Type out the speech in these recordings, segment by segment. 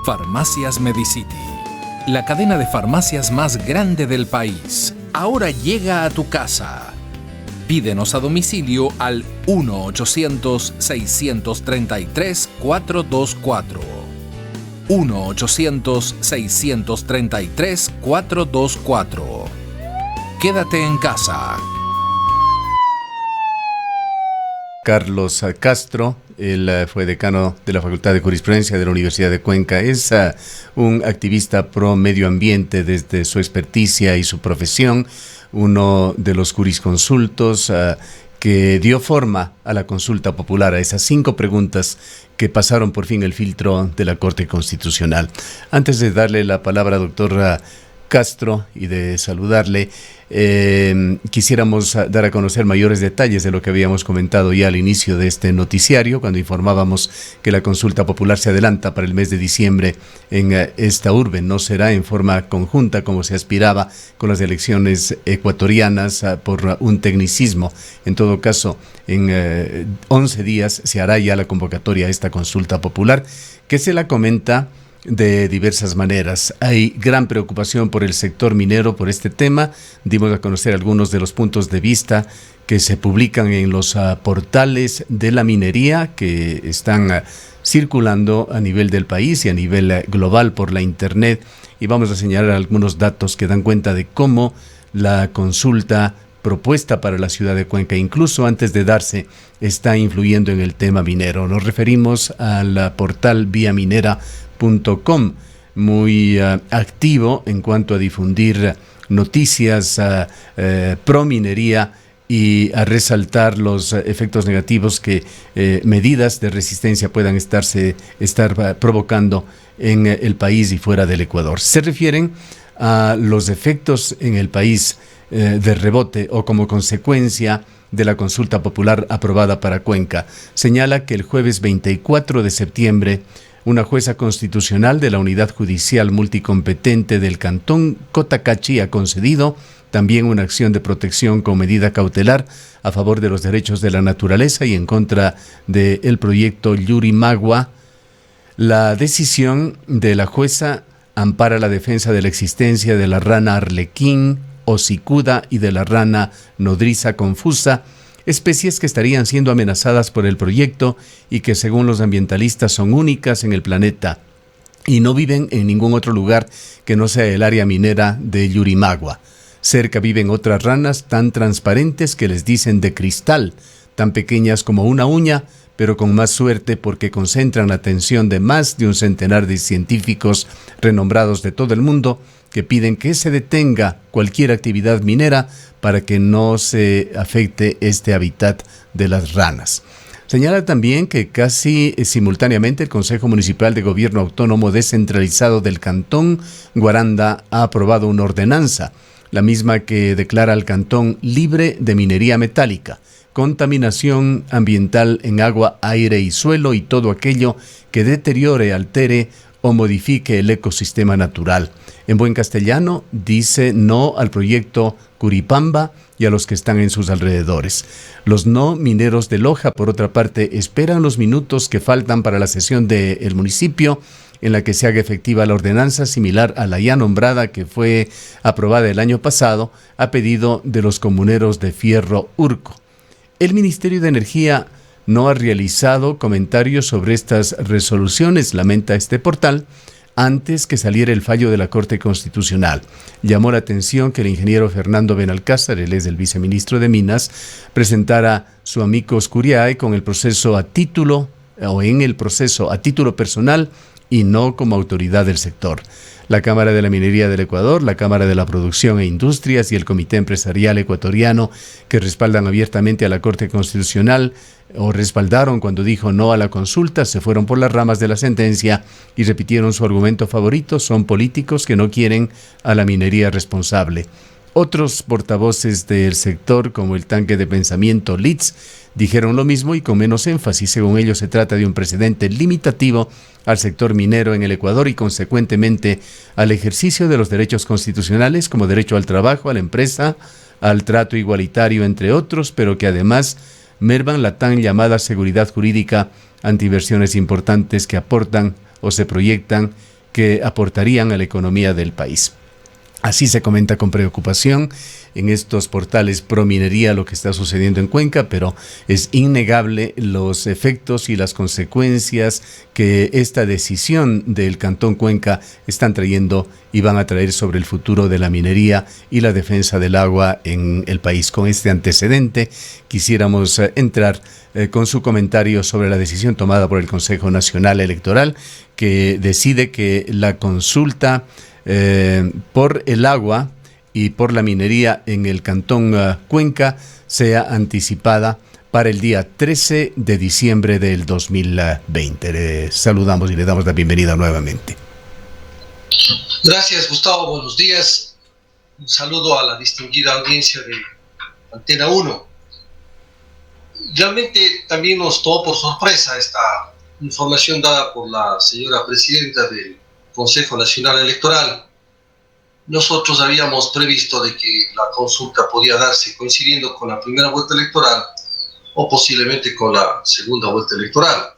Farmacias Medicity, la cadena de farmacias más grande del país, ahora llega a tu casa. Pídenos a domicilio al 1-800-633-424. 1-800-633-424. Quédate en casa. Carlos Castro, él fue decano de la Facultad de Jurisprudencia de la Universidad de Cuenca. Es un activista pro medio ambiente desde su experticia y su profesión, uno de los jurisconsultos que dio forma a la consulta popular, a esas 5 preguntas que pasaron por fin el filtro de la Corte Constitucional. Antes de darle la palabra al doctor Castro y de saludarle, quisiéramos dar a conocer mayores detalles de lo que habíamos comentado ya al inicio de este noticiario, cuando informábamos que la consulta popular se adelanta para el mes de diciembre en esta urbe. No será en forma conjunta como se aspiraba con las elecciones ecuatorianas por un tecnicismo. En todo caso, en 11 días se hará ya la convocatoria a esta consulta popular, que se la comenta de diversas maneras. Hay gran preocupación por el sector minero por este tema. Dimos a conocer algunos de los puntos de vista que se publican en los portales de la minería que están circulando a nivel del país y a nivel global por la internet, y vamos a señalar algunos datos que dan cuenta de cómo la consulta propuesta para la ciudad de Cuenca, incluso antes de darse, está influyendo en el tema minero. Nos referimos al portal viaminera.com, muy activo en cuanto a difundir noticias pro minería y a resaltar los efectos negativos que medidas de resistencia puedan estar provocando en el país y fuera del Ecuador. Se refieren a los efectos en el país de rebote o como consecuencia de la consulta popular aprobada para Cuenca. Señala que el jueves 24 de septiembre, una jueza constitucional de la Unidad Judicial Multicompetente del Cantón Cotacachi ha concedido también una acción de protección con medida cautelar a favor de los derechos de la naturaleza y en contra del proyecto Llurimagua. La decisión de la jueza ampara la defensa de la existencia de la rana arlequín, hocicuda y de la rana nodriza confusa, especies que estarían siendo amenazadas por el proyecto y que según los ambientalistas son únicas en el planeta y no viven en ningún otro lugar que no sea el área minera de Llurimagua. Cerca viven otras ranas tan transparentes que les dicen de cristal, tan pequeñas como una uña, pero con más suerte porque concentran la atención de más de un centenar de científicos renombrados de todo el mundo que piden que se detenga cualquier actividad minera para que no se afecte este hábitat de las ranas. Señala también que casi simultáneamente el Consejo Municipal de Gobierno Autónomo Descentralizado del Cantón Guaranda ha aprobado una ordenanza, la misma que declara al cantón libre de minería metálica, contaminación ambiental en agua, aire y suelo y todo aquello que deteriore, altere o modifique el ecosistema natural. En buen castellano, dice no al proyecto Curipamba y a los que están en sus alrededores. Los no mineros de Loja, por otra parte, esperan los minutos que faltan para la sesión del municipio en la que se haga efectiva la ordenanza similar a la ya nombrada que fue aprobada el año pasado a pedido de los comuneros de Fierro Urco. El Ministerio de Energía no ha realizado comentarios sobre estas resoluciones, lamenta este portal, antes que saliera el fallo de la Corte Constitucional. Llamó la atención que el ingeniero Fernando Benalcázar, él es el viceministro de Minas, presentara su amicus curiae con el proceso a título personal y no como autoridad del sector. La Cámara de la Minería del Ecuador, la Cámara de la Producción e Industrias y el Comité Empresarial Ecuatoriano, que respaldan abiertamente a la Corte Constitucional o respaldaron cuando dijo no a la consulta, se fueron por las ramas de la sentencia y repitieron su argumento favorito: son políticos que no quieren a la minería responsable. Otros portavoces del sector, como el tanque de pensamiento Litz, dijeron lo mismo y con menos énfasis. Según ellos, se trata de un precedente limitativo al sector minero en el Ecuador y, consecuentemente, al ejercicio de los derechos constitucionales como derecho al trabajo, a la empresa, al trato igualitario, entre otros, pero que además merman la tan llamada seguridad jurídica ante inversiones importantes que aportan o se proyectan que aportarían a la economía del país. Así se comenta con preocupación en estos portales pro minería lo que está sucediendo en Cuenca, pero es innegable los efectos y las consecuencias que esta decisión del Cantón Cuenca están trayendo y van a traer sobre el futuro de la minería y la defensa del agua en el país. Con este antecedente quisiéramos entrar con su comentario sobre la decisión tomada por el Consejo Nacional Electoral, que decide que la consulta por el agua y por la minería en el Cantón Cuenca sea anticipada para el día 13 de diciembre del 2020. Le saludamos y le damos la bienvenida nuevamente. Gracias, Gustavo. Buenos días. Un saludo a la distinguida audiencia de Antena 1. Realmente también nos tomó por sorpresa esta información dada por la señora presidenta del Consejo Nacional Electoral. Nosotros habíamos previsto de que la consulta podía darse coincidiendo con la primera vuelta electoral o posiblemente con la segunda vuelta electoral.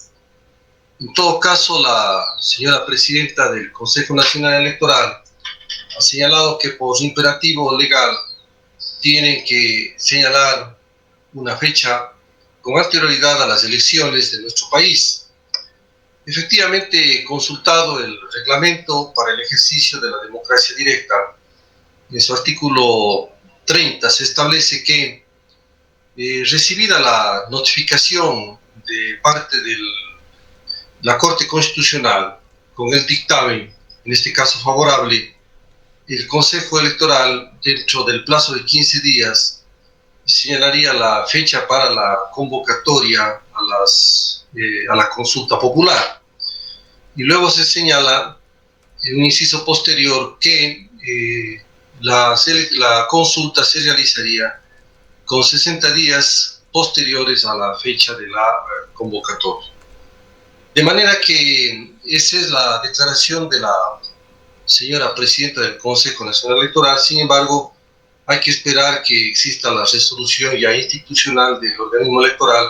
En todo caso, la señora presidenta del Consejo Nacional Electoral ha señalado que por imperativo legal tienen que señalar una fecha con anterioridad a las elecciones de nuestro país. Efectivamente, consultado el reglamento para el ejercicio de la democracia directa, en su artículo 30 se establece que recibida la notificación de parte de la Corte Constitucional con el dictamen, en este caso favorable, el Consejo Electoral, dentro del plazo de 15 días, señalaría la fecha para la convocatoria a la consulta popular. Y luego se señala en un inciso posterior que la consulta se realizaría con 60 días posteriores a la fecha de la convocatoria. De manera que esa es la declaración de la señora presidenta del Consejo Nacional Electoral. Sin embargo, hay que esperar que exista la resolución ya institucional del organismo electoral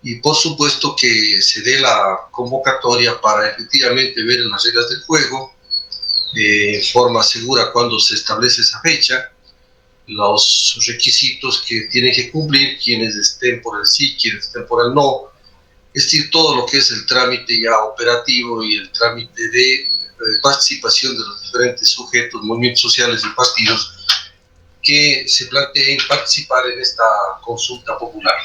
y por supuesto que se dé la convocatoria para efectivamente ver las reglas del juego en forma segura cuando se establece esa fecha, los requisitos que tienen que cumplir quienes estén por el sí, quienes estén por el no, es decir, todo lo que es el trámite ya operativo y el trámite de participación de los diferentes sujetos, movimientos sociales y partidos que se planteen participar en esta consulta popular.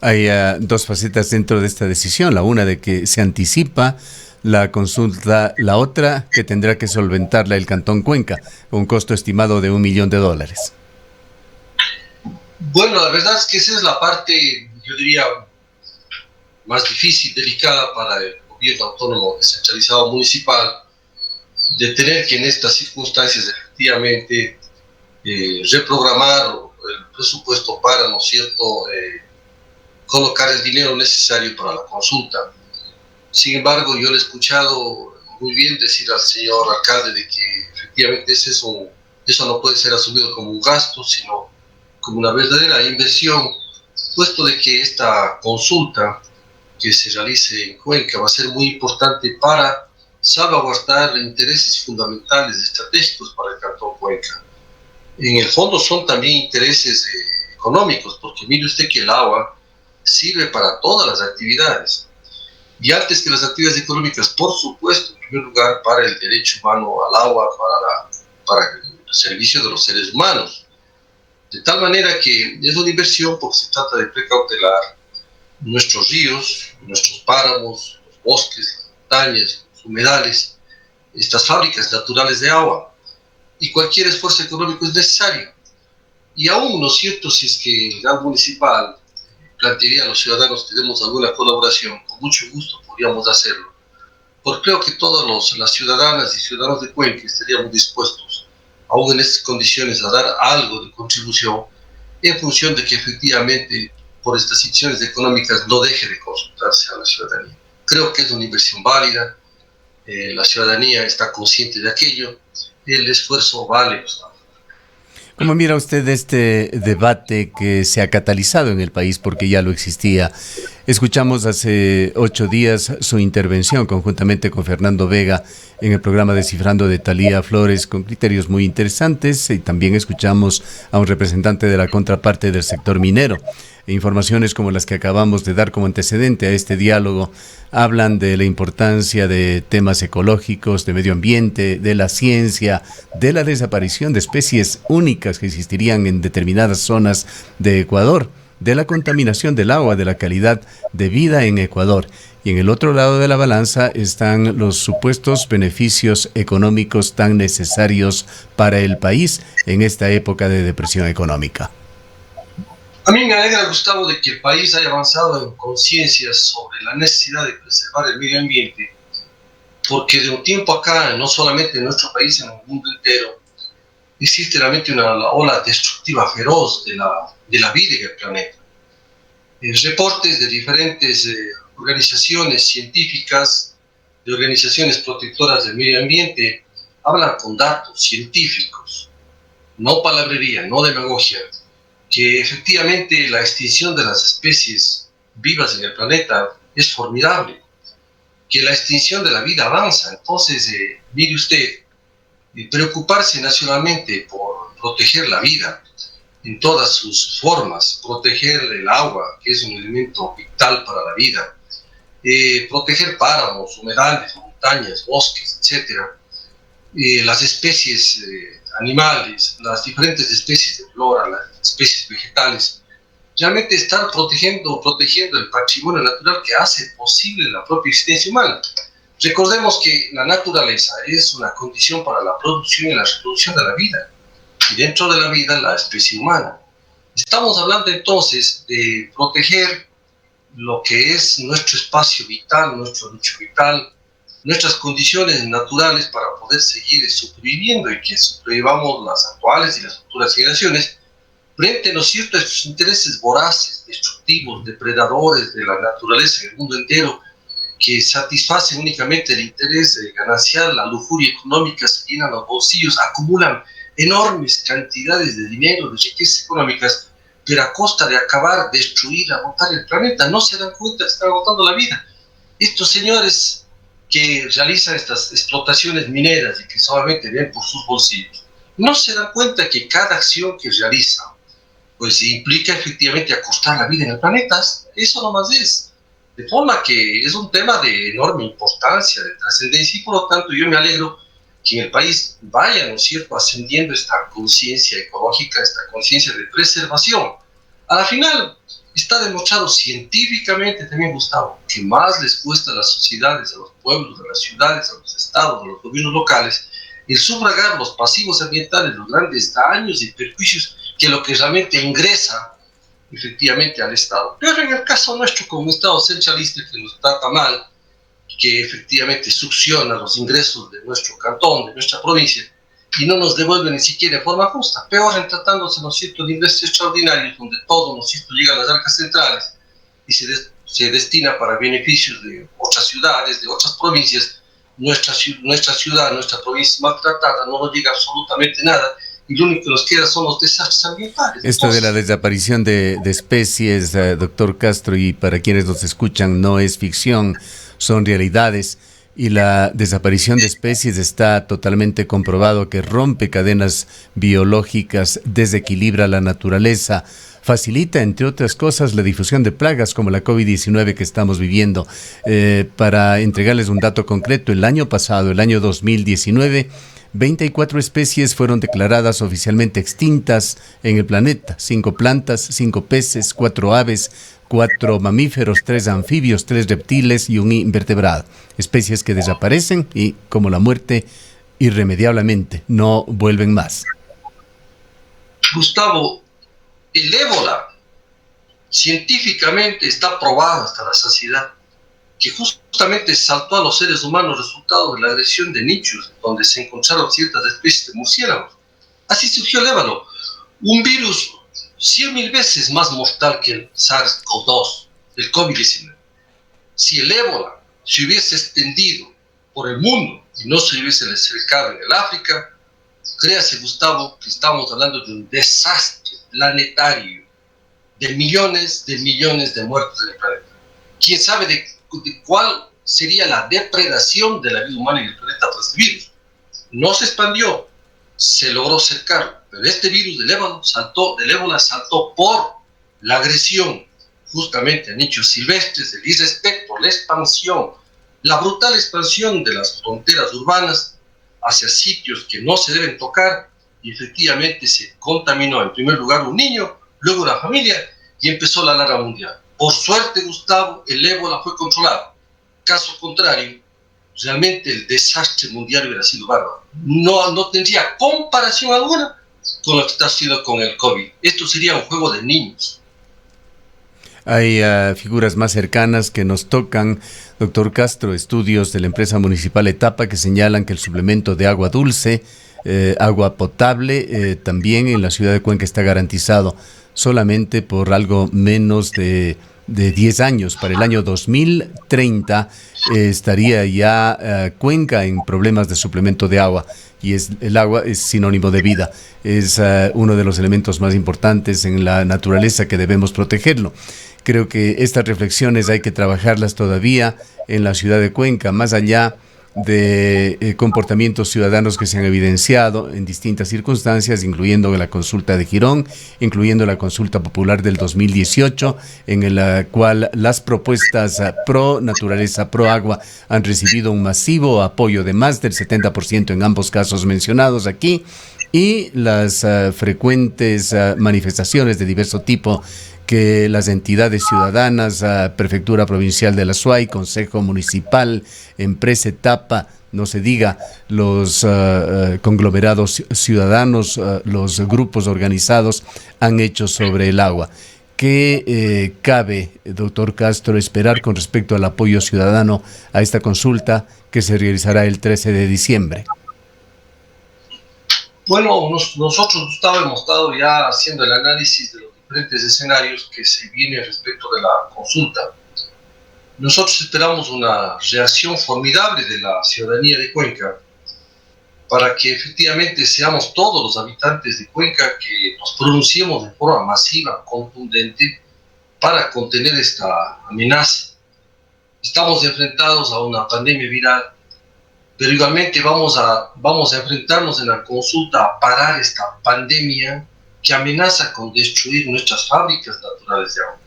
Hay dos facetas dentro de esta decisión, la una de que se anticipa la consulta, la otra que tendrá que solventarla el Cantón Cuenca, con un costo estimado de $1 millón. Bueno, la verdad es que esa es la parte, yo diría, más difícil, delicada para el gobierno autónomo descentralizado municipal, de tener que en estas circunstancias efectivamente reprogramar el presupuesto para, ¿no es cierto?, colocar el dinero necesario para la consulta. Sin embargo, yo le he escuchado muy bien decir al señor alcalde de que efectivamente eso no puede ser asumido como un gasto, sino como una verdadera inversión, puesto de que esta consulta que se realice en Cuenca va a ser muy importante para salvaguardar intereses fundamentales estratégicos para el Cantón Cuenca. En el fondo son también intereses económicos, porque mire usted que el agua sirve para todas las actividades. Y antes que las actividades económicas, por supuesto, en primer lugar, para el derecho humano al agua, para el servicio de los seres humanos. De tal manera que es una inversión porque se trata de precautelar nuestros ríos, nuestros páramos, los bosques, las montañas, los humedales, estas fábricas naturales de agua. Y cualquier esfuerzo económico es necesario. Y aún, ¿no es cierto?, si es que el GAN municipal plantearía a los ciudadanos que demos alguna colaboración, con mucho gusto podríamos hacerlo. Porque creo que todas las ciudadanas y ciudadanos de Cuenca estaríamos dispuestos, aún en estas condiciones, a dar algo de contribución en función de que efectivamente por estas situaciones económicas no deje de consultarse a la ciudadanía. Creo que es una inversión válida, la ciudadanía está consciente de aquello, el esfuerzo vale. ¿Cómo mira usted este debate que se ha catalizado en el país porque ya lo existía? Escuchamos hace 8 días su intervención conjuntamente con Fernando Vega en el programa Descifrando de Thalía Flores con criterios muy interesantes, y también escuchamos a un representante de la contraparte del sector minero. Informaciones como las que acabamos de dar como antecedente a este diálogo hablan de la importancia de temas ecológicos, de medio ambiente, de la ciencia, de la desaparición de especies únicas que existirían en determinadas zonas de Ecuador, de la contaminación del agua, de la calidad de vida en Ecuador. Y en el otro lado de la balanza están los supuestos beneficios económicos tan necesarios para el país en esta época de depresión económica. A mí me alegra, Gustavo, de que el país haya avanzado en conciencia sobre la necesidad de preservar el medio ambiente, porque de un tiempo acá, no solamente en nuestro país, en el mundo entero, existe realmente una ola destructiva feroz de la vida en el planeta. Reportes de diferentes organizaciones científicas, de organizaciones protectoras del medio ambiente, hablan con datos científicos, no palabrería, no demagogia, que efectivamente la extinción de las especies vivas en el planeta es formidable, que la extinción de la vida avanza. Entonces, mire usted, preocuparse nacionalmente por proteger la vida en todas sus formas, proteger el agua, que es un elemento vital para la vida, proteger páramos, humedales, montañas, bosques, etcétera, las especies animales, las diferentes especies de flora, las especies vegetales, realmente estar protegiendo el patrimonio natural que hace posible la propia existencia humana. Recordemos que la naturaleza es una condición para la producción y la reproducción de la vida, y dentro de la vida la especie humana. Estamos hablando entonces de proteger lo que es nuestro espacio vital, nuestro nicho vital, nuestras condiciones naturales para poder seguir sobreviviendo y que sobrevivamos las actuales y las futuras generaciones frente, ¿no es cierto?, a estos intereses voraces, destructivos, depredadores de la naturaleza en el mundo entero, que satisfacen únicamente el interés ganancial, la lujuria económica, se llenan los bolsillos, acumulan enormes cantidades de dinero, de riquezas económicas, pero a costa de acabar, destruir, agotar el planeta. No se dan cuenta que están agotando la vida. Estos señores que realizan estas explotaciones mineras y que solamente ven por sus bolsillos, no se dan cuenta que cada acción que realizan pues implica efectivamente acostar la vida en el planeta. Eso nomás es. De forma que es un tema de enorme importancia, de trascendencia, y por lo tanto yo me alegro que en el país vaya, ¿no es cierto?, ascendiendo esta conciencia ecológica, esta conciencia de preservación. A la final está demostrado científicamente también, Gustavo, que más les cuesta a las sociedades, a los pueblos, a las ciudades, a los estados, a los gobiernos locales, el sufragar los pasivos ambientales, los grandes daños y perjuicios, que lo que realmente ingresa efectivamente al Estado. Pero en el caso nuestro, como Estado centralista que nos trata mal, que efectivamente succiona los ingresos de nuestro cantón, de nuestra provincia, y no nos devuelve ni siquiera de forma justa. Peor en tratándose, ¿no es cierto?, de ingresos extraordinarios, donde todo, ¿no es cierto?, llega a las arcas centrales y se destina para beneficios de otras ciudades, de otras provincias. Nuestra ciudad, nuestra provincia maltratada, no nos llega absolutamente nada, y lo único que nos queda son los desastres ambientales. Esto de la desaparición de especies, doctor Castro, y para quienes nos escuchan, no es ficción, son realidades, y la desaparición de especies está totalmente comprobado que rompe cadenas biológicas, desequilibra la naturaleza, facilita, entre otras cosas, la difusión de plagas como la COVID-19 que estamos viviendo. Para entregarles un dato concreto, el año pasado, el año 2019, 24 especies fueron declaradas oficialmente extintas en el planeta. 5 plantas, 5 peces, 4 aves, 4 mamíferos, 3 anfibios, 3 reptiles y un invertebrado. Especies que desaparecen y, como la muerte, irremediablemente no vuelven más. Gustavo, el ébola científicamente está probado hasta la saciedad, que justamente saltó a los seres humanos resultado de la agresión de nichos, donde se encontraron ciertas especies de murciélagos. Así surgió el ébola, un virus 100.000 veces más mortal que el SARS-CoV-2, el COVID-19. Si el ébola se hubiese extendido por el mundo y no se hubiese cercado en el África, créase, Gustavo, que estamos hablando de un desastre planetario de millones de muertos en el planeta. ¿Quién sabe de cuál sería la depredación de la vida humana en el planeta por este virus? No se expandió, se logró cercar, pero este virus del ébola saltó por la agresión justamente a nichos silvestres, el irrespeto, la expansión, la brutal expansión de las fronteras urbanas hacia sitios que no se deben tocar, y efectivamente se contaminó en primer lugar un niño, luego una familia, y empezó la alarma mundial. Por suerte, Gustavo, el ébola fue controlado. Caso contrario, realmente el desastre mundial hubiera sido bárbaro. No tendría comparación alguna con lo que está haciendo con el COVID. Esto sería un juego de niños. Hay figuras más cercanas que nos tocan, doctor Castro, estudios de la empresa municipal Etapa que señalan que el suplemento de agua dulce, agua potable, también en la ciudad de Cuenca está garantizado solamente por algo menos de 10 años. Para el año 2030 estaría ya Cuenca en problemas de suplemento de agua, y el agua es sinónimo de vida, es uno de los elementos más importantes en la naturaleza que debemos protegerlo. Creo que estas reflexiones hay que trabajarlas todavía en la ciudad de Cuenca, más allá de comportamientos ciudadanos que se han evidenciado en distintas circunstancias, incluyendo la consulta de Girón, incluyendo la consulta popular del 2018, en la cual las propuestas pro naturaleza, pro agua, han recibido un masivo apoyo de más del 70% en ambos casos mencionados aquí, y las frecuentes manifestaciones de diverso tipo que las entidades ciudadanas, Prefectura Provincial de la SUAY, Consejo Municipal, Empresa Etapa, no se diga, los conglomerados ciudadanos, los grupos organizados han hecho sobre el agua. ¿Qué cabe, doctor Castro, esperar con respecto al apoyo ciudadano a esta consulta que se realizará el 13 de diciembre? Bueno, nosotros, Gustavo, hemos estado ya haciendo el análisis de los diferentes escenarios que se vienen respecto de la consulta. Nosotros esperamos una reacción formidable de la ciudadanía de Cuenca para que efectivamente seamos todos los habitantes de Cuenca que nos pronunciemos de forma masiva, contundente, para contener esta amenaza. Estamos enfrentados a una pandemia viral, pero igualmente vamos a enfrentarnos en la consulta a parar esta pandemia que amenaza con destruir nuestras fábricas naturales de agua.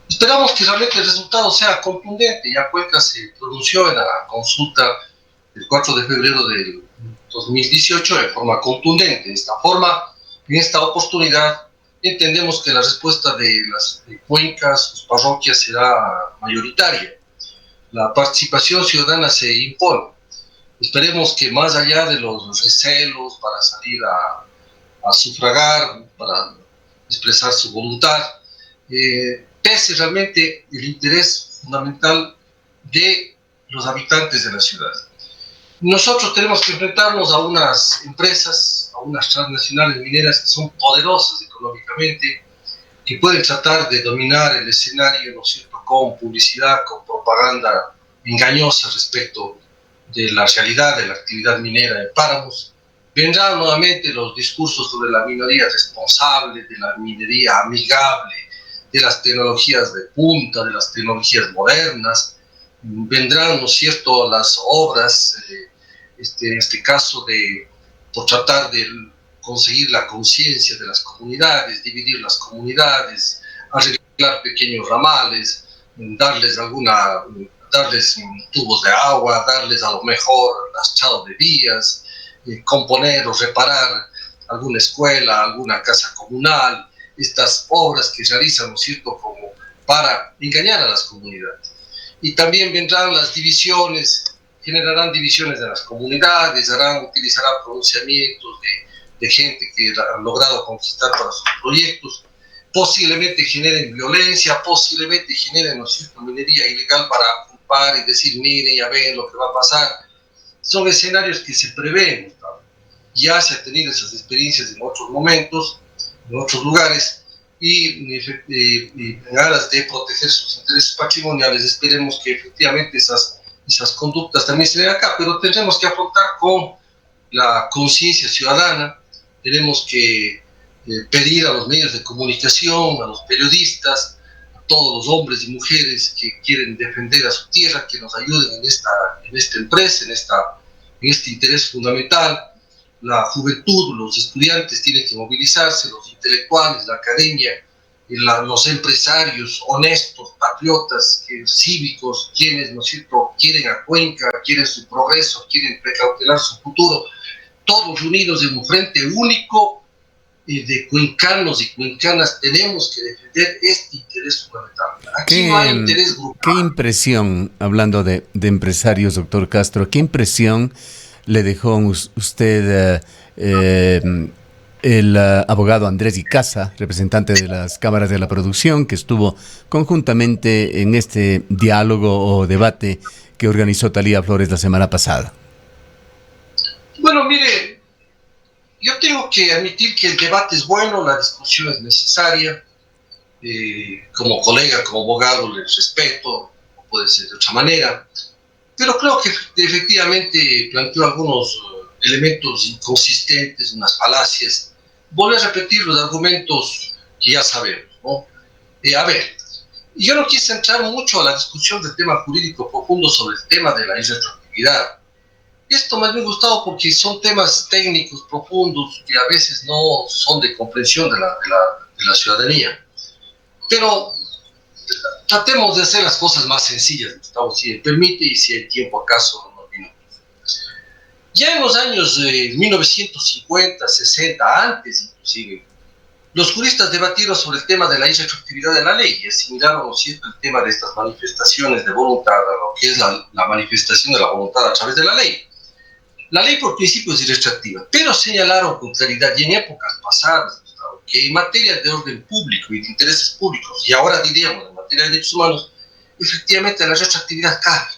Esperamos que realmente el resultado sea contundente. Ya Cuenca se pronunció en la consulta del 4 de febrero del 2018 de forma contundente. De esta forma, en esta oportunidad, entendemos que la respuesta de las Cuencas, sus parroquias, será mayoritaria. La participación ciudadana se impone. Esperemos que más allá de los recelos para salir a sufragar, para expresar su voluntad, pese realmente el interés fundamental de los habitantes de la ciudad. Nosotros tenemos que enfrentarnos a unas empresas, a unas transnacionales mineras que son poderosas económicamente, que pueden tratar de dominar el escenario, ¿no es cierto?, con publicidad, con propaganda engañosa respecto de la realidad de la actividad minera de páramos. Vendrán nuevamente los discursos sobre la minería responsable, de la minería amigable, de las tecnologías de punta, de las tecnologías modernas. Vendrán, ¿no es cierto?, las obras, en este caso, por tratar de conseguir la conciencia de las comunidades, dividir las comunidades, arreglar pequeños ramales, darles tubos de agua, darles a lo mejor lastrado de vías, componer o reparar alguna escuela, alguna casa comunal, estas obras que realizan, ¿no es cierto?, como para engañar a las comunidades. Y también vendrán las divisiones, generarán divisiones de las comunidades, utilizarán pronunciamientos de gente que han logrado conquistar para sus proyectos, posiblemente generen violencia, posiblemente generen, ¿no es cierto?, minería ilegal para culpar y decir, mire, ya ven lo que va a pasar. Son escenarios que se prevén, ¿no? Ya se han tenido esas experiencias en otros momentos, en otros lugares, y en aras de proteger sus intereses patrimoniales, esperemos que efectivamente esas conductas también se den acá, pero tendremos que afrontar con la conciencia ciudadana, tenemos que pedir a los medios de comunicación, a los periodistas, a todos los hombres y mujeres que quieren defender a su tierra, que nos ayuden en esta empresa, en este interés fundamental. La juventud, los estudiantes tienen que movilizarse, los intelectuales, la academia, los empresarios honestos, patriotas, cívicos, quienes, ¿no es cierto?, quieren a Cuenca, quieren su progreso, quieren precautelar su futuro, todos unidos en un frente único de cuencanos y cuencanas. Tenemos que defender este interés fundamental. Aquí no hay interés grupal. ¿Qué impresión, hablando de empresarios, doctor Castro, qué impresión le dejó usted el abogado Andrés Icaza, representante de las cámaras de la producción, que estuvo conjuntamente en este diálogo o debate que organizó Thalía Flores la semana pasada? Bueno, mire, yo tengo que admitir que el debate es bueno, la discusión es necesaria. Como colega, como abogado, les respeto, no puede ser de otra manera, pero creo que efectivamente planteó algunos elementos inconsistentes, unas falacias. Voy a repetir los argumentos que ya sabemos, ¿no? A ver, yo no quise entrar mucho a la discusión del tema jurídico profundo sobre el tema de la irretroactividad. Esto me ha gustado porque son temas técnicos profundos que a veces no son de comprensión de la ciudadanía. Pero tratemos de hacer las cosas más sencillas, Gustavo, si me permite y si hay tiempo acaso unos minutos. Ya en los años 1950, 60, antes inclusive, los juristas debatieron sobre el tema de la irretroactividad de la ley y asimilaron, ¿no es cierto?, el tema de estas manifestaciones de voluntad, lo que es la manifestación de la voluntad a través de la ley. La ley por principio es irretroactiva, pero señalaron con claridad y en épocas pasadas, Gustavo, que en materia de orden público y de intereses públicos, y ahora diríamos en materia de derechos humanos, efectivamente la retroactividad cabe.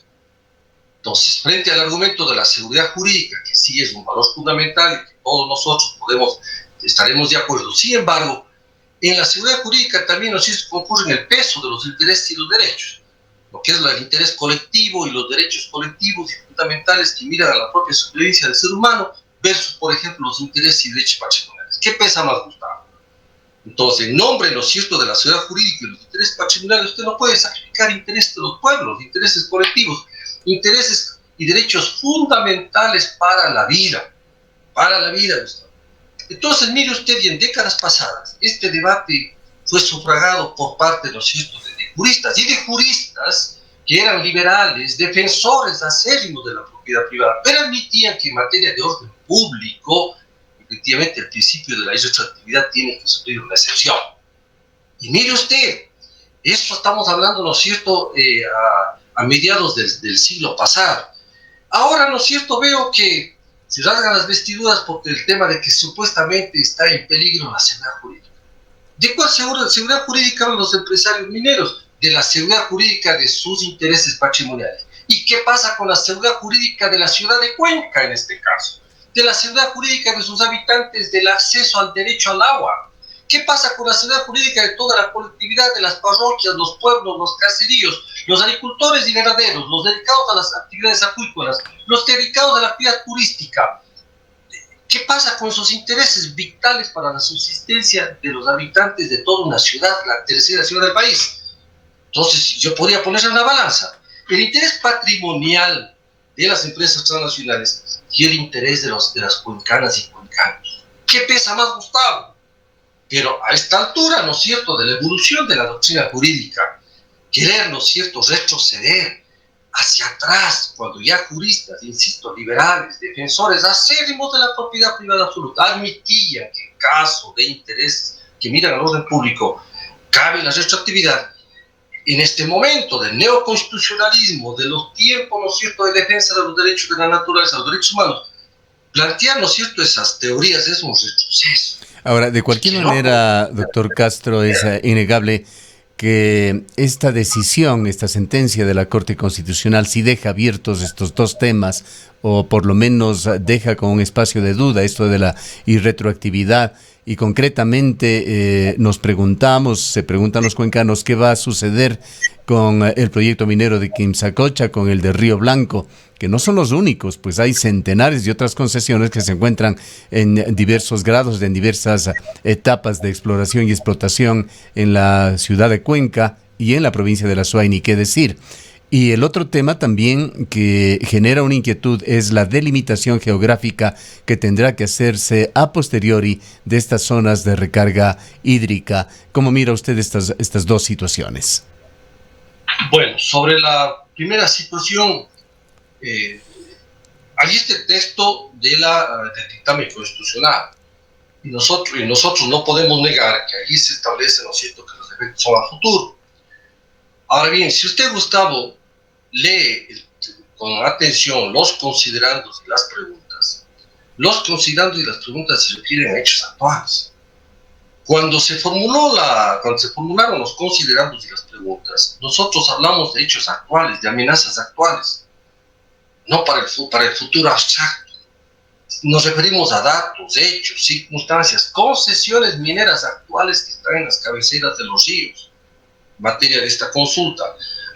Entonces, frente al argumento de la seguridad jurídica, que sí es un valor fundamental y que todos nosotros estaremos de acuerdo, sin embargo, en la seguridad jurídica también nos concurren el peso de los intereses y los derechos, lo que es el interés colectivo y los derechos colectivos y fundamentales que miran a la propia supervivencia del ser humano versus, por ejemplo, los intereses y derechos patrimoniales. ¿Qué pesa más, Gustavo? Entonces, en nombre, ¿no es cierto?, de la seguridad jurídica y los intereses patrimoniales, usted no puede sacrificar intereses de los pueblos, intereses colectivos, intereses y derechos fundamentales para la vida, Gustavo. Entonces, mire usted, y en décadas pasadas, este debate fue sufragado por parte, ¿no es cierto?, de juristas y de juristas que eran liberales, defensores acérrimos de la propiedad privada, pero admitían que en materia de orden público, efectivamente, el principio de la irretroactividad tiene que sufrir una excepción. Y mire usted, esto estamos hablando, ¿no es cierto?, a mediados del siglo pasado. Ahora, ¿no es cierto?, veo que se rasgan las vestiduras porque el tema de que supuestamente está en peligro la seguridad jurídica. ¿De cuál seguridad jurídica hablan los empresarios mineros? De la seguridad jurídica de sus intereses patrimoniales. ¿Y qué pasa con la seguridad jurídica de la ciudad de Cuenca en este caso? De la seguridad jurídica de sus habitantes del acceso al derecho al agua. ¿Qué pasa con la seguridad jurídica de toda la colectividad de las parroquias, los pueblos, los caseríos, los agricultores y ganaderos, los dedicados a las actividades acuícolas, los dedicados a la actividad turística? ¿Qué pasa con esos intereses vitales para la subsistencia de los habitantes de toda una ciudad, la tercera ciudad del país? Entonces, yo podría poner en una balanza el interés patrimonial de las empresas transnacionales y el interés de las cuencanas y cuencanos. ¿Qué pesa más, Gustavo? Pero a esta altura, ¿no es cierto?, de la evolución de la doctrina jurídica, querer, ¿no es cierto?, retroceder hacia atrás, cuando ya juristas, insisto, liberales, defensores acérrimos de la propiedad privada absoluta, admitían que en caso de intereses que miran al orden público, cabe la retroactividad. En este momento del neoconstitucionalismo, de los tiempos, ¿no es cierto?, de defensa de los derechos de la naturaleza, los derechos humanos, plantear, ¿no es cierto?, esas teorías es un retroceso. Ahora, de cualquier manera, doctor Castro, es innegable que esta decisión, esta sentencia de la Corte Constitucional sí deja abiertos estos dos temas, o por lo menos deja con un espacio de duda esto de la irretroactividad. Y concretamente se preguntan los cuencanos qué va a suceder con el proyecto minero de Quimsacocha, con el de Río Blanco, que no son los únicos, pues hay centenares de otras concesiones que se encuentran en diversos grados, en diversas etapas de exploración y explotación en la ciudad de Cuenca y en la provincia de La Suay, ni qué decir. Y el otro tema también que genera una inquietud es la delimitación geográfica que tendrá que hacerse a posteriori de estas zonas de recarga hídrica. ¿Cómo mira usted estas dos situaciones? Bueno, sobre la primera situación, hay este texto del dictamen constitucional y nosotros no podemos negar que allí se establece, ¿no es cierto?, que los efectos son a futuro. Ahora bien, si usted, Gustavo, lee con atención los considerandos y las preguntas, los considerandos y las preguntas se refieren a hechos actuales. Cuando se formularon los considerandos y las preguntas, nosotros hablamos de hechos actuales, de amenazas actuales, no para el futuro abstracto. Nos referimos a datos, hechos, circunstancias, concesiones mineras actuales que están en las cabeceras de los ríos, en materia de esta consulta,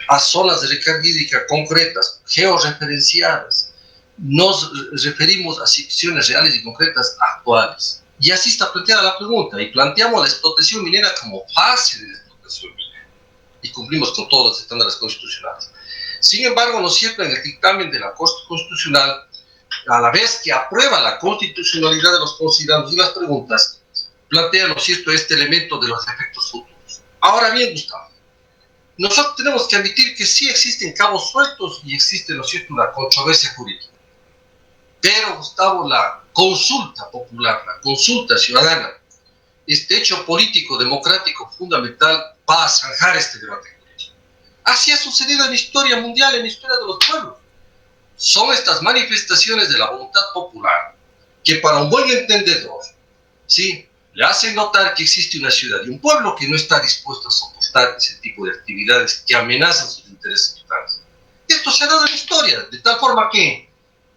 a zonas de recarga hídrica concretas, georreferenciadas. Nos referimos a situaciones reales y concretas actuales. Y así está planteada la pregunta, y planteamos la explotación minera como fase de la explotación minera, y cumplimos con todos los estándares constitucionales. Sin embargo, ¿no es cierto?, en el dictamen de la Corte Constitucional, a la vez que aprueba la constitucionalidad de los considerandos y las preguntas, plantea, ¿no es cierto?, este elemento de los efectos futuros. Ahora bien, Gustavo, nosotros tenemos que admitir que sí existen cabos sueltos y existe, ¿no es cierto?, una controversia jurídica. Pero, Gustavo, la consulta popular, la consulta ciudadana, este hecho político, democrático, fundamental, va a zanjar este debate jurídico. Así ha sucedido en la historia mundial, en la historia de los pueblos. Son estas manifestaciones de la voluntad popular que para un buen entendedor, ¿sí?, le hacen notar que existe una ciudad y un pueblo que no está dispuesto a soportar ese tipo de actividades que amenazan sus intereses vitales. Esto se ha dado en la historia, de tal forma que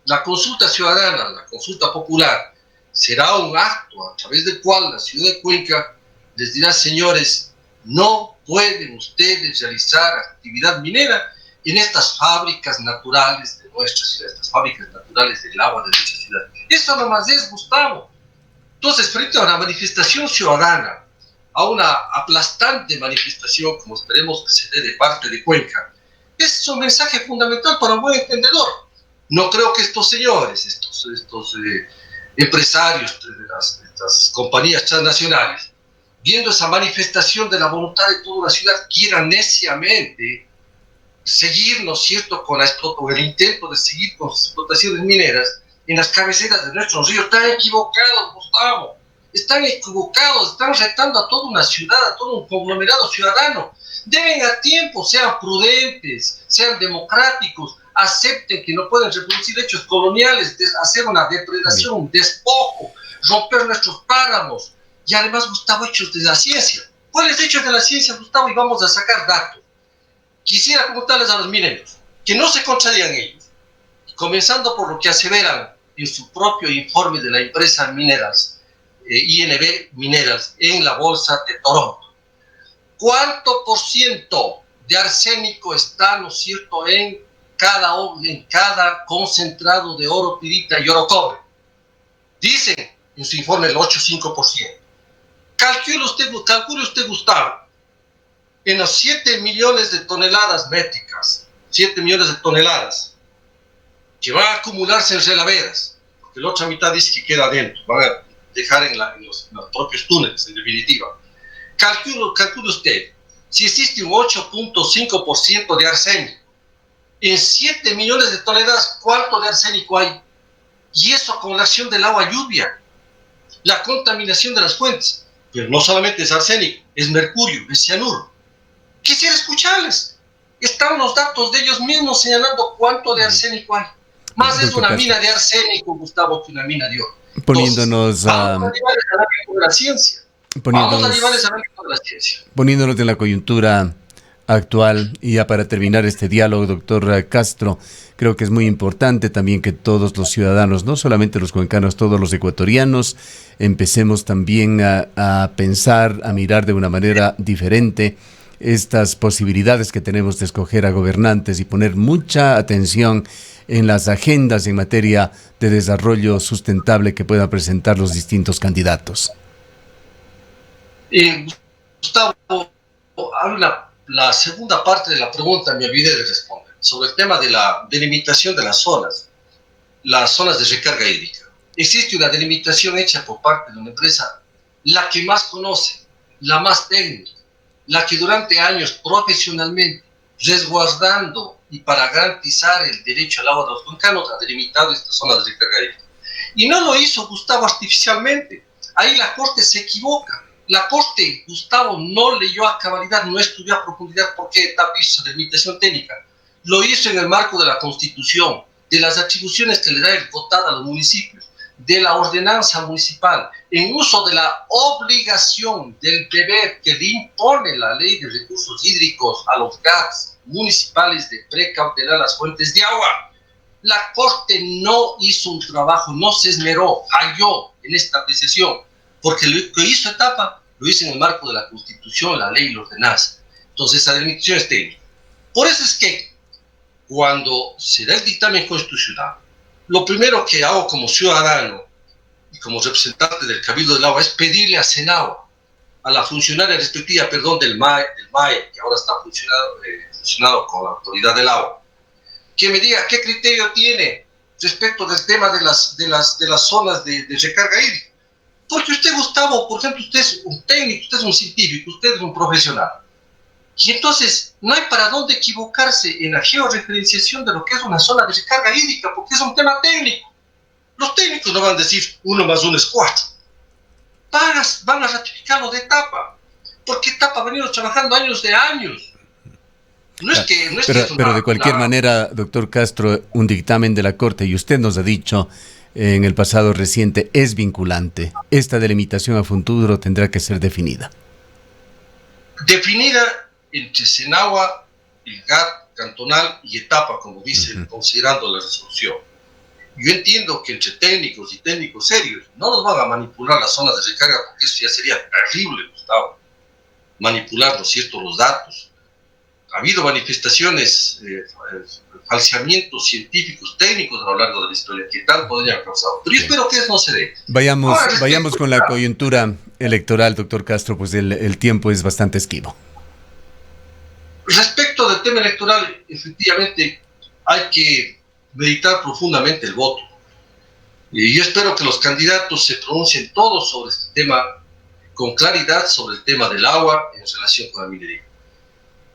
la consulta ciudadana, la consulta popular, será un acto a través del cual la ciudad de Cuenca les dirá: señores, no pueden ustedes realizar actividad minera en estas fábricas naturales de nuestra ciudad, estas fábricas naturales del agua de nuestra ciudad. Eso nomás es, Gustavo. Entonces, frente a una manifestación ciudadana, a una aplastante manifestación, como esperemos que se dé de parte de Cuenca, es un mensaje fundamental para un buen entendedor. No creo que estos señores, estos empresarios de estas compañías transnacionales, viendo esa manifestación de la voluntad de toda una ciudad, quieran neciamente seguir, ¿no es cierto?, con el intento de seguir con sus explotaciones mineras en las cabeceras de nuestros ríos. Están equivocados, Gustavo. Están equivocados, están retando a toda una ciudad, a todo un conglomerado ciudadano. Deben a tiempo, sean prudentes, sean democráticos, acepten que no pueden reproducir hechos coloniales, hacer una depredación, un despojo, romper nuestros páramos, y además, Gustavo, hechos de la ciencia. ¿Cuáles hechos de la ciencia, Gustavo? Y vamos a sacar datos. Quisiera preguntarles a los mineros, que no se contradigan ellos, comenzando por lo que aseveran en su propio informe de la empresa Minerals, INB Minerals, en la bolsa de Toronto. ¿Cuánto por ciento de arsénico está, ¿no es cierto?, en cada concentrado de oro, pirita y oro cobre? Dicen en su informe el 8,5%. Calcule usted, Gustavo, en los 7 millones de toneladas métricas, 7 millones de toneladas, que van a acumularse en relaveras, porque la otra mitad dice que queda adentro, van a dejar en los propios túneles, en definitiva. Calcule usted, si existe un 8,5% de arsénico, en 7 millones de toneladas, ¿cuánto de arsénico hay? Y eso con la acción del agua lluvia, la contaminación de las fuentes. Pero no solamente es arsénico, es mercurio, es cianuro. Quisiera escucharles. Están los datos de ellos mismos señalando cuánto de arsénico hay. Más es una mina de arsénico, Gustavo, que una mina de oro. Poniéndonos vamos a llevar al ámbito de la ciencia. Vamos a llevarles al ámbito de la ciencia. Poniéndonos en la coyuntura actual. Y ya para terminar este diálogo, doctor Castro, creo que es muy importante también que todos los ciudadanos, no solamente los cuencanos, todos los ecuatorianos, empecemos también a pensar, a mirar de una manera diferente estas posibilidades que tenemos de escoger a gobernantes y poner mucha atención en las agendas en materia de desarrollo sustentable que puedan presentar los distintos candidatos. Gustavo, la segunda parte de la pregunta me olvidé de responder, sobre el tema de la delimitación de las zonas de recarga hídrica. Existe una delimitación hecha por parte de una empresa, la que más conoce, la más técnica, la que durante años profesionalmente, resguardando y para garantizar el derecho al agua de los cuencanos, ha delimitado estas zonas de recarga hídrica. Y no lo hizo Gustavo artificialmente. Ahí la Corte se equivoca. La Corte, Gustavo, no leyó a cabalidad, no estudió a profundidad por qué etapa hizo esa delimitación técnica. Lo hizo en el marco de la Constitución, de las atribuciones que le da el COTAD a los municipios, de la ordenanza municipal, en uso de la obligación del deber que le impone la Ley de Recursos Hídricos a los GATs municipales de precautelar las fuentes de agua. La Corte no hizo un trabajo, no se esmeró, falló en esta apreciación, porque lo que hizo etapa lo hizo en el marco de la Constitución, la ley y la ordenanza. Entonces, esa delimitación es técnica. Por eso es que cuando se da el dictamen constitucional, lo primero que hago como ciudadano y como representante del Cabildo del Agua es pedirle a Senagua, a la funcionaria respectiva, del MAE, que ahora está funcionado con la Autoridad del Agua, que me diga qué criterio tiene respecto del tema de las zonas de recarga hídrica. Porque usted, Gustavo, por ejemplo, usted es un técnico, usted es un científico, usted es un profesional. Y entonces no hay para dónde equivocarse en la georreferenciación de lo que es una zona de recarga hídrica, porque es un tema técnico. Los técnicos no van a decir 1 más 1 es 4. Van a ratificarlo de etapa, porque etapa ha venido trabajando años de años. Pero de cualquier manera, doctor Castro, un dictamen de la Corte, y usted nos ha dicho en el pasado reciente, es vinculante. Esta delimitación a futuro tendrá que ser definida. Definida entre Senagua, el GAT cantonal y etapa, como dice, considerando la resolución. Yo entiendo que entre técnicos y técnicos serios no nos van a manipular las zonas de recarga, porque eso ya sería terrible, Gustavo. Manipular, ¿no es cierto?, los datos. Ha habido manifestaciones, falseamientos científicos, técnicos a lo largo de la historia que tanto hayan causado. Pero yo espero que eso no se dé. Vayamos con la coyuntura electoral, doctor Castro, pues el tiempo es bastante esquivo. Respecto del tema electoral, efectivamente hay que meditar profundamente el voto. Y yo espero que los candidatos se pronuncien todos sobre este tema con claridad, sobre el tema del agua en relación con la minería.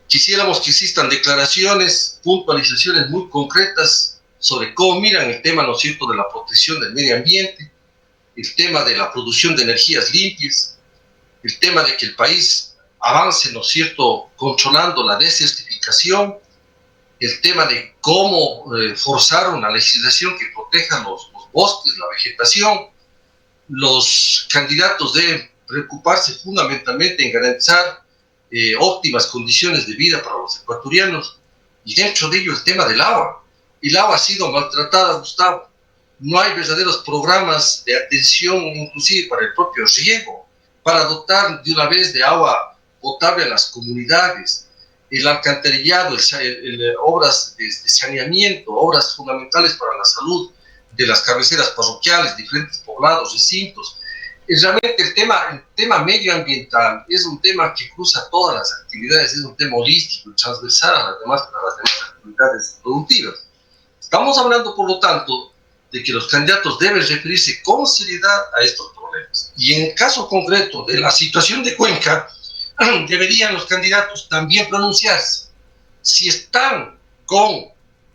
Quisiéramos que existan declaraciones, puntualizaciones muy concretas sobre cómo miran el tema, ¿no es cierto?, de la protección del medio ambiente, el tema de la producción de energías limpias, el tema de que el país avance, ¿no es cierto?, controlando la desertificación, el tema de cómo forzar una legislación que proteja los bosques, la vegetación. Los candidatos deben preocuparse fundamentalmente en garantizar óptimas condiciones de vida para los ecuatorianos, y dentro de ello el tema del agua. El agua ha sido maltratada, Gustavo. No hay verdaderos programas de atención, inclusive para el propio riego, para dotar de una vez de agua potable a las comunidades, el alcantarillado, obras de saneamiento, obras fundamentales para la salud de las cabeceras parroquiales, diferentes poblados, recintos. Realmente el tema medioambiental es un tema que cruza todas las actividades, es un tema holístico y transversal a las demás actividades productivas. Estamos hablando, por lo tanto, de que los candidatos deben referirse con seriedad a estos problemas. Y en el caso concreto de la situación de Cuenca, deberían los candidatos también pronunciarse si están con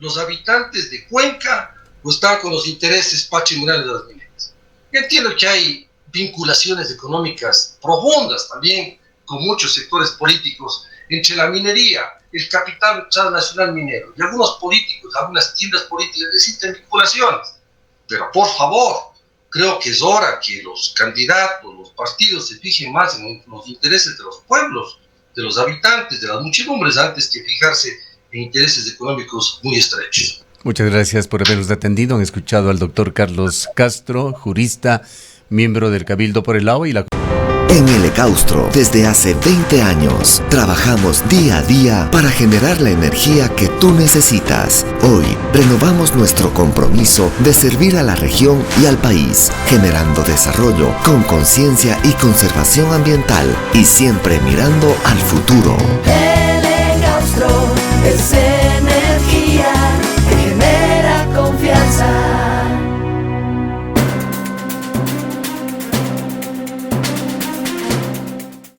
los habitantes de Cuenca o están con los intereses patrimoniales de las mineras. Yo entiendo que hay vinculaciones económicas profundas también con muchos sectores políticos entre la minería, el capital transnacional minero y algunos políticos, algunas tiendas políticas. Existen vinculaciones, pero por favor, creo que es hora que los candidatos, los partidos se fijen más en los intereses de los pueblos de los habitantes, de las muchedumbres, antes que fijarse en intereses económicos muy estrechos. Muchas gracias por habernos atendido. Han escuchado al doctor Carlos Castro, jurista, miembro del Cabildo por el Agua y la... En el Ecaustro, desde hace 20 años, trabajamos día a día para generar la energía que tú necesitas. Hoy, renovamos nuestro compromiso de servir a la región y al país, generando desarrollo con conciencia y conservación ambiental y siempre mirando al futuro. El Ecaustro es